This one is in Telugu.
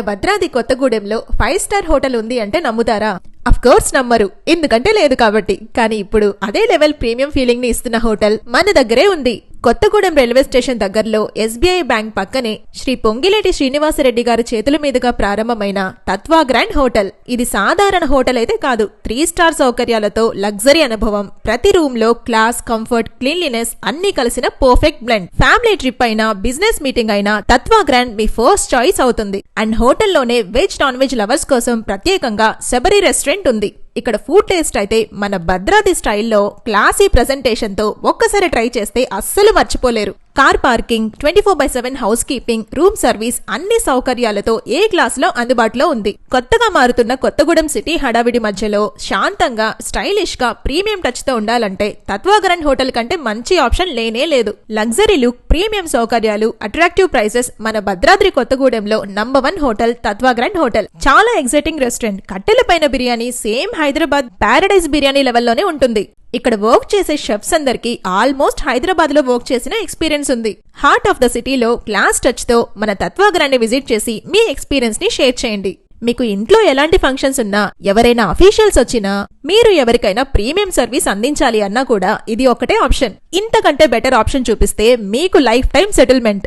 భద్రాద్రి కొత్తగూడెంలో 5 స్టార్ హోటల్ ఉంది అంటే నమ్ముతారా? అఫ్ కోర్స్ నమ్మరు, ఎందుకంటే లేదు కాబట్టి. కానీ ఇప్పుడు అదే లెవెల్ ప్రీమియం ఫీలింగ్ ని ఇస్తున్న హోటల్ మన దగ్గరే ఉంది. కొత్తగూడెం రైల్వే స్టేషన్ దగ్గరలో ఎస్బీఐ బ్యాంక్ పక్కనే శ్రీ పొంగిలేటి శ్రీనివాసరెడ్డి గారి చేతుల మీదుగా ప్రారంభమైన తత్వా గ్రాండ్ హోటల్. ఇది సాధారణ హోటల్ అయితే కాదు, 3 స్టార్ సౌకర్యాలతో లగ్జరీ అనుభవం. ప్రతి రూమ్ లో క్లాస్, కంఫర్ట్, క్లీన్లీనెస్ అన్ని కలిసిన పర్ఫెక్ట్ బ్లెండ్. ఫ్యామిలీ ట్రిప్ అయినా, బిజినెస్ మీటింగ్ అయినా తత్వా గ్రాండ్ మీ ఫస్ట్ చాయిస్ అవుతుంది. అండ్ హోటల్లోనే వెజ్, నాన్ వెజ్ లవర్స్ కోసం ప్రత్యేకంగా శబరి రెస్టారెంట్ ఉంది. ఇక్కడ ఫుడ్ టేస్ట్ అయితే మన భద్రాద్రి స్టైల్లో క్లాసీ ప్రెజెంటేషన్ తో ఒక్కసారి ట్రై చేస్తే అస్సలు మర్చిపోలేరు. Car parking, 24/7 housekeeping, room service అన్ని సౌకర్యాలతో ఏ క్లాస్ లో అందుబాటులో ఉంది. కొత్తగా మారుతున్న కొత్తగూడెం సిటీ హడావిడి మధ్యలో శాంతంగా, స్టైలిష్ గా, ప్రీమియం టచ్ తో ఉండాలంటే తత్వా గ్రాండ్ హోటల్ కంటే మంచి ఆప్షన్ లేనే లేదు. లగ్జరీ లుక్, ప్రీమియం సౌకర్యాలు, అట్రాక్టివ్ ప్రైసెస్. మన భద్రాద్రి కొత్తగూడెంలో number 1 hotel Tatva grand hotel. చాలా ఎగ్జైటింగ్ రెస్టారెంట్. కట్టెల పైన బిర్యానీ సేమ్ హైదరాబాద్ ప్యారడైజ్ బిర్యానీ లెవెల్లోనే ఉంటుంది. ఇక్కడ వర్క్ చేసే షెఫ్స్ అందరికి ఆల్మోస్ట్ హైదరాబాద్ లో వర్క్ చేసిన ఎక్స్పీరియన్స్ ఉంది. హార్ట్ ఆఫ్ ద సిటీలో క్లాస్ టచ్ తో మన తత్వా గ్రాండ్ ని విజిట్ చేసి మీ ఎక్స్పీరియన్స్ ని షేర్ చేయండి. మీకు ఇంట్లో ఎలాంటి ఫంక్షన్స్ ఉన్నా, ఎవరైనా అఫీషియల్స్ వచ్చినా, మీరు ఎవరికైనా ప్రీమియం సర్వీస్ అందించాలి అన్నా కూడా ఇది ఒకటే ఆప్షన్. ఇంతకంటే బెటర్ ఆప్షన్ చూపిస్తే మీకు లైఫ్ టైం సెటిల్మెంట్.